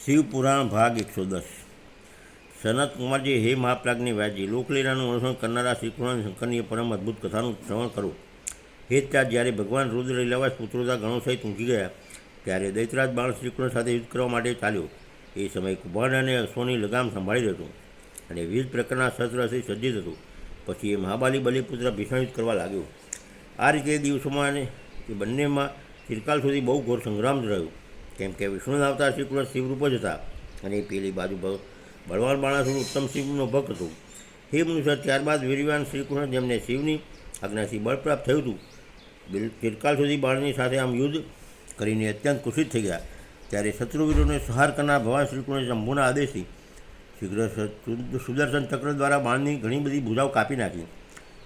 શિવપુરાણ ભાગ 110 સનત કુમારજી હે મહાપ્રાજ્ઞ વ્યાસજી, લોકલીલાનું અનુસરણ કરનારા શ્રીકૃષ્ણ શંકરની પરમ અદ્ભુત કથાનું શ્રવણ કરો. હે ત્યાં જ્યારે ભગવાન રુદ્ર લીલાવાસ પુત્રોદા ગણો સહિત ઊંઘી ગયા, ત્યારે દૈત્યરાજ બાણ શ્રીકૃષ્ણ સાથે યુદ્ધ કરવા માટે ચાલ્યો. એ સમયે કુંભાંડ અને અશ્વની લગામ સંભાળી હતું અને વિવિધ પ્રકારના શસ્ત્રથી સજ્જિત હતું. પછી એ મહાબલી બલિપુત્ર ભીષણ યુદ્ધ કરવા લાગ્યો. આ રીતે દિવસોમાં એ બંનેમાં ચિરકાલ સુધી બહુ ઘોર સંગ્રામ રહ્યો, કેમ કે વિષ્ણુના અવતાર શ્રીકૃષ્ણ શિવરૂપ જ હતા અને પેલી બાજુ બળવાન બાણાસુર ઉત્તમ શિવનો ભક્ત હતો. હે મનુષ્ય, ત્યારબાદ વીરવાન શ્રીકૃષ્ણ, જેમને શિવની આજ્ઞાથી બળ પ્રાપ્ત થયું હતું, ચિરકાલ સુધી બાળની સાથે આમ યુદ્ધ કરીને અત્યંત કુશિત થઈ ગયા. ત્યારે શત્રુવીરોને સંહાર કરનાર ભગવાન શ્રીકૃષ્ણ શંભુના આદેશથી શીઘ્ર સુદર્શન ચક્ર દ્વારા બાણની ઘણી બધી ભુજાઓ કાપી નાખી.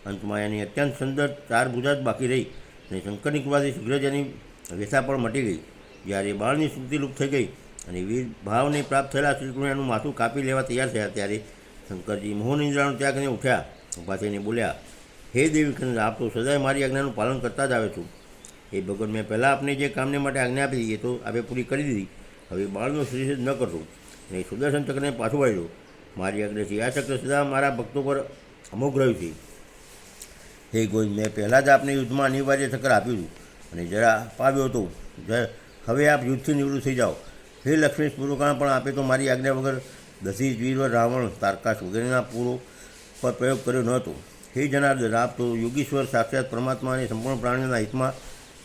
અંતમાં એની અત્યંત સુંદર 4 ભુજા જ બાકી રહી અને શંકરની કૃપાથી શીઘ્ર જ એની વ્યથા પણ મટી ગઈ. જ્યારે બાળની સ્મૃતિ લુપ્ત થઈ ગઈ અને વીર ભાવને પ્રાપ્ત થયેલા શ્રીકૃષ્ણ એનું માથું કાપી લેવા તૈયાર થયા, ત્યારે શંકરજી મોહનિંદ્રાનો ત્યાગ કરીને ઉઠ્યા. ઊભા થઈને બોલ્યા, હે દેવી, આપ તો સદાય મારી આજ્ઞાનું પાલન કરતા જ આવે છું. એ ભગવાન, મેં પહેલાં આપને જે કામને માટે આજ્ઞા આપી એ તો આપે પૂરી કરી દીધી. હવે બાળનો શ્રીષેધ ન કરશો અને સુદર્શન ચક્રને પાછું વાળ્યો. મારી આજ્ઞાથી આ ચક્ર સદા મારા ભક્તો પર અમોઘ રહ્યું છે. હે ગોવિંદ, મેં પહેલાં જ આપને યુદ્ધમાં અનિવાર્ય ચક્ર આપ્યું હતું અને જરા અપાવ્યો હતો. હવે આપ યુદ્ધથી નિવૃત્ત થઈ જાઓ. હે લક્ષ્મી પુરુષાણ, પણ આપે તો મારી આજ્ઞા વગર દશી, વીર, રાવણ, તારકાશ વગેરેના પૂરો પર પ્રયોગ કર્યો ન હતો. હે જનાર્દન, આપ તો યોગીશ્વર, સાક્ષાત પરમાત્મા અને સંપૂર્ણ પ્રાણીઓના હિતમાં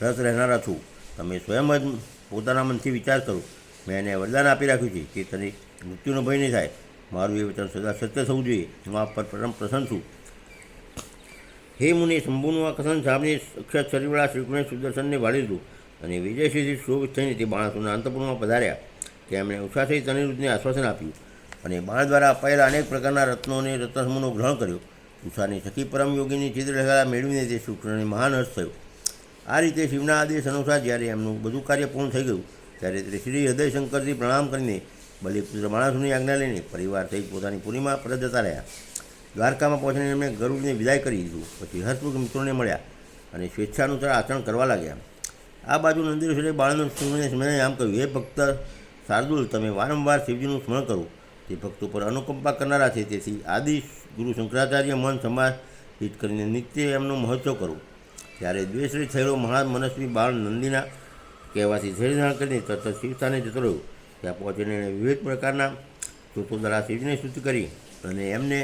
રસ રહેનારા છો. તમે સ્વયં જ પોતાના મનથી વિચાર કરો. મેં એને વરદાન આપી રાખ્યું છે કે તને મૃત્યુનો ભય નહીં થાય. મારું એ વચન સદા સત્ય થવું જોઈએ. હું આપ પર પરમ પ્રસન્ન છું. હે મુનિ, શંભુનું આ કથન સાંભળી અક્ષર શરીરવાળા શ્રીકૃષ્ણે સુદર્શનને વાળી દીધું અને વિજયશ્રીથી શોભિત થઈને તે બાણાસુરના અંતપુરમાં પધાર્યા. તેમણે ઉત્સાહથી તનિરુદ્ધને આશ્વાસન આપ્યું અને બાણ દ્વારા અપાયેલા અનેક પ્રકારના રત્નો અને રત્નસમૂહનો ગ્રહણ કર્યો. ઉષાની સખી પરમ યોગીની ચિત્ર રહેલા મેળવીને તે શ્રીકૃષ્ણને મહાન હર્ષ થયો. આ રીતે શિવના આદેશ અનુસાર જ્યારે એમનું બધું કાર્ય પૂર્ણ થઈ ગયું, ત્યારે તે શ્રી હૃદયશંકરથી પ્રણામ કરીને બલિપુત્ર બાણાસુરની આજ્ઞા લઈને પરિવાર સહિત પોતાની પુરીમાં પરત જતા રહ્યા. દ્વારકામાં પહોંચીને એમણે ગરુડને વિદાય કરી દીધું. પછી હર્ષપૂર્વક મિત્રોને મળ્યા અને સ્વેચ્છાનુસાર આચરણ કરવા લાગ્યા. આ બાજુ નંદીશ્વરે બાળનું સ્મરણે આમ કહ્યું, હે ભક્ત શાર્દુલ, તમે વારંવાર શિવજીનું સ્મરણ કરો. તે ભક્તો પર અનુકંપા કરનારા છે. તેથી આદિ ગુરુ શંકરાચાર્ય મન સમાહિત કરીને નિત્ય એમનો મહોત્સવ કરો. ત્યારે દ્વેષરહિત થયેલો મહા મનસ્વી બાળ નંદીના કહેવાથી ધૈર્ય કરીને તરત શિવસ્થાને જતો રહ્યો. ત્યાં પહોંચીને એણે વિવિધ પ્રકારના સ્ત્રોતો દ્વારા શિવજીને સ્તુતિ કરી અને એમને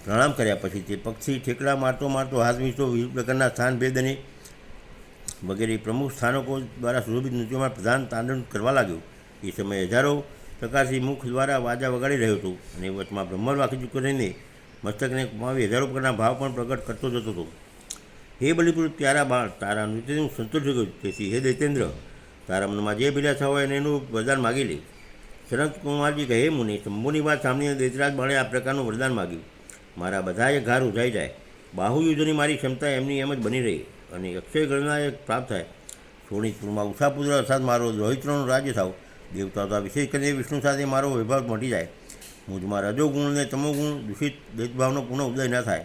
પ્રણામ કર્યા. પછી તે પક્ષી ઠેકડા મારતો હાથ વીંચતો વિવિધ પ્રકારના સ્થાન ભેદ અને વગેરે પ્રમુખ સ્થાનકો દ્વારા સુશોભિત નૃત્યોમાં પ્રધાન તાંડવ કરવા લાગ્યો. એ સમયે હજારો પ્રકારથી મુખ દ્વારા વાજા વગાડી રહ્યો હતો અને વચમાં બ્રહ્મર વાંકી ચૂક્યો રહીને મસ્તકને કુમાવી હજારો પ્રકારના ભાવ પણ પ્રગટ કરતો જતો હતો. હે બલિપુત્ર પ્યારા બાળ, તારા નૃત્યનું સંતોષ થઈ ગયું. તેથી હે દૈત્યેન્દ્ર, તારા મનમાં જે અભિલાષા હોય એને એનું વરદાન માગી લે. સનત કુમારજી કહે, હે મુનિ, શંભુની વાત સાંભળીને દૈત્યરાજ બાણે આ પ્રકારનું વરદાન માગ્યું. મારા બધાએ ઘાર ઉજાઈ જાય, બાહુયુદ્ધની મારી ક્ષમતા એમની એમ જ બની રહી અને અક્ષય ગણના પ્રાપ્ત થાય. શોણિતપુરમાં ઉષાપુત્ર અર્થાત મારો રોહિત્રનું રાજ્ય થાવ. દેવતાઓ વિશેષ કરીને વિષ્ણુ સાથે મારો વૈભવ મટી જાય. મુજમાં રજોગુણ અને તમોગુણ દૂષિત ભેદભાવનો પુનઃ ઉદય ન થાય.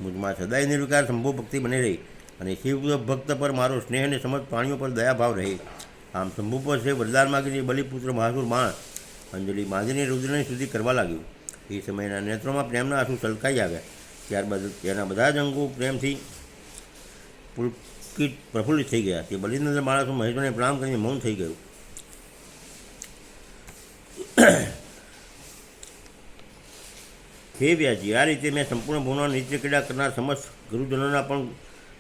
મુજમાં સદાય નિર્વિકાર સંભવ ભક્તિ બની રહી અને શિવ ભક્ત પર મારો સ્નેહ અને સમજ પ્રાણીઓ પર દયાભાવ રહે. આમ શંભુ પર છે વરદાન માગીને બલિપુત્ર મહાસુર બાણ અંજલિ બાંધીને રુદ્રની સ્તુતિ કરવા લાગ્યું. એ સમયના નેત્રોમાં પ્રેમના આંસુ છલકાઈ આવ્યા. ત્યારબાદ તેના બધા જ અંગો પ્રેમથી પુલકિત પ્રફુલ્લિત થઈ ગયા. તે બલિનંદન બાણાસુર મહેશ્વરને પ્રણામ કરીને મૌન થઈ ગયું. હે વ્યાસજી, આ રીતે મેં સંપૂર્ણ ભુવનો નિત્ય ક્રીડા કરનાર સમસ્ત ગુરુજનોના પણ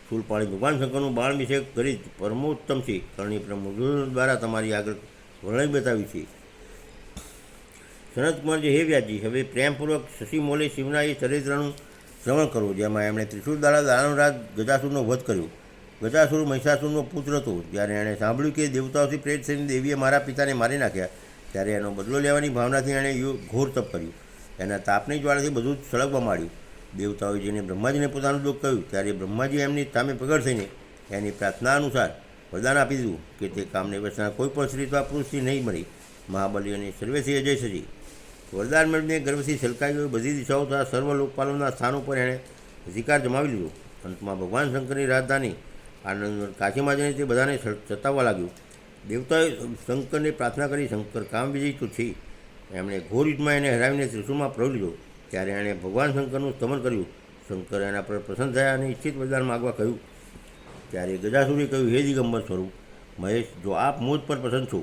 ફૂલ પાડી ભગવાન શંકરનું બાળ વિશે કરી પરમોત્તમ છે. કરણી પ્રમુખ દ્વારા તમારી આગળ વર્ણવી બતાવી છે. સનત કુમારજી, હે વ્યાસજી, હવે પ્રેમપૂર્વક શશીમોલે શિવના એ ચરિત્રનું શ્રવણ કરો, જેમાં એમણે ત્રિશુળ દ્વારા દાનવરાજ ગજાસુરનો વધ કર્યો. ગજાસુર મહિષાસુરનો પુત્ર હતો. જ્યારે એણે સાંભળ્યું કે દેવતાઓથી પ્રેત થઈને દેવીએ મારા પિતાને મારી નાખ્યા, ત્યારે એનો બદલો લેવાની ભાવનાથી એણે ઘોર તપ કર્યું. એના તાપની જ્વાળાથી બધું જ સળગવા માંડ્યું. દેવતાઓએ જેને બ્રહ્માજીને પોતાનું દુઃખ કહ્યું, ત્યારે બ્રહ્માજી એમની સામે પ્રગટ થઈને એની પ્રાર્થના અનુસાર વરદાન આપી દીધું કે તે કામને વચના કોઈ પણ સ્ત્રી અથવા પુરુષથી નહીં મળી. મહાબલી અને સર્વેથી અજય સજી વરદાન મેળવીને ગર્વથી છલકાઈ ગયો. બધી દિશાઓ તથા સર્વ લોકપાલોના સ્થાનો પર એણે અધિકાર જમાવી લીધો. અંતમાં ભગવાન શંકરની રાજધાની આનંદ કાશીમાં જઈને તે બધાને સતાવવા લાગ્યું. દેવતાએ શંકરને પ્રાર્થના કરી. શંકર કામ વિજયી તો છે. એમણે ઘોર યુદ્ધમાં એને હરાવીને ત્રિશુળમાં પ્રવેશ લીધો. ત્યારે એણે ભગવાન શંકરનું સ્તમન કર્યું. શંકર એના પર પ્રસન્ન થયા અને ઈચ્છિત વરદાન માગવા કહ્યું. ત્યારે ગજાસુરે કહ્યું, હે દિગંબર સ્વરૂપ મહેશ, જો આપ મુજ પર પ્રસન્ન છો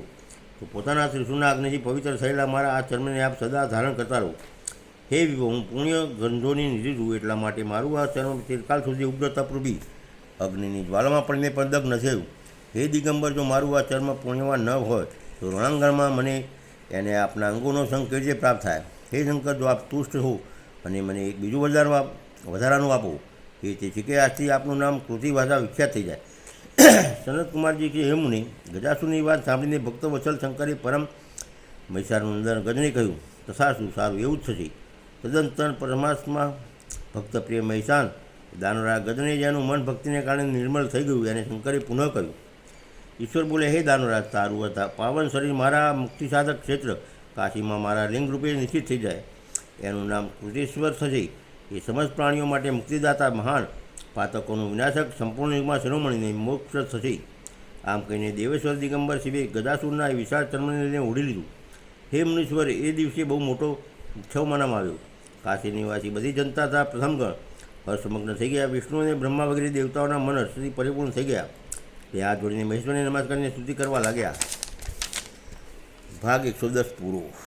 તો પોતાના ત્રિશુળના અગ્નિથી પવિત્ર થયેલા મારા આ ચર્મને આપ સદા ધારણ કરતા રહો. હે વિભો, હું પુણ્ય ગંધોની નિધિ છું, એટલા માટે મારું આ ચર્મ ચિરકાલ સુધી ઉગ્રતા પૂર્વી અગ્નિની જ્વાલામાં પડીને પણ દગ્ન નથી થયું. હે દિગંબર, જો મારું આ ચર્મ પુણ્યવાન ન હોય તો રણાંગણમાં મને એને આપના અંગોનો સંગ કેવી રીતે પ્રાપ્ત થાય? હે શંકર, જો આપ તુષ્ટ હો અને મને એક બીજું વરદાન વધારાનું આપો, એ તે છે કે આજથી આપનું નામ કૃતિ ભાષા વિખ્યાત થઈ જાય. સનતકુમારજી કે હે મુનિ, ગજાસુરની વાત સાંભળીને ભક્ત વત્સલ શંકરે પરમ મહિષાનું અંદર ગજને કહ્યું, તથાસુ, સારું એવું જ થશે. તદંતર પરમાત્મા ભક્ત પ્રિય મહિષાન દાનવરા ગજને જેનું મન ભક્તિને કારણે નિર્મળ થઈ ગયું એને શંકરે પુનઃ કહ્યું. ઈશ્વર બોલે, હે દાનવરાજ, તારું હતા પાવન શરીર મારા મુક્તિસાધક ક્ષેત્ર કાશીમાં મારા લિંગ રૂપે નિશ્ચિત થઈ જાય. એનું નામ કૃતેશ્વર થશે. એ સમસ્ત પ્રાણીઓ માટે મુક્તિદાતા મહાન પાતકોનું વિનાશક સંપૂર્ણ યુગમાં શિરોમણીને મોક્ષ થશે. આમ કહીને દેવેશ્વર દિગંબર શિવે ગજાસુરના એ વિશાળ ચર્મને લઈને ઓઢી લીધું. હે મુનીશ્વર, એ દિવસે બહુ મોટો ઉત્સવ મનાવવામાં આવ્યો. કાશી નિવાસી બધી જનતા હતા પ્રથમગણ હર્ષમગ્ન થઈ ગયા. વિષ્ણુ અને બ્રહ્મા વગેરે દેવતાઓના મન હર્ષથી પરિપૂર્ણ થઈ ગયા. તે હાથ જોડીને મહેશ્વરને નમસ્કારને સ્તુતિ કરવા લાગ્યા. ભાગ 110 પૂરો.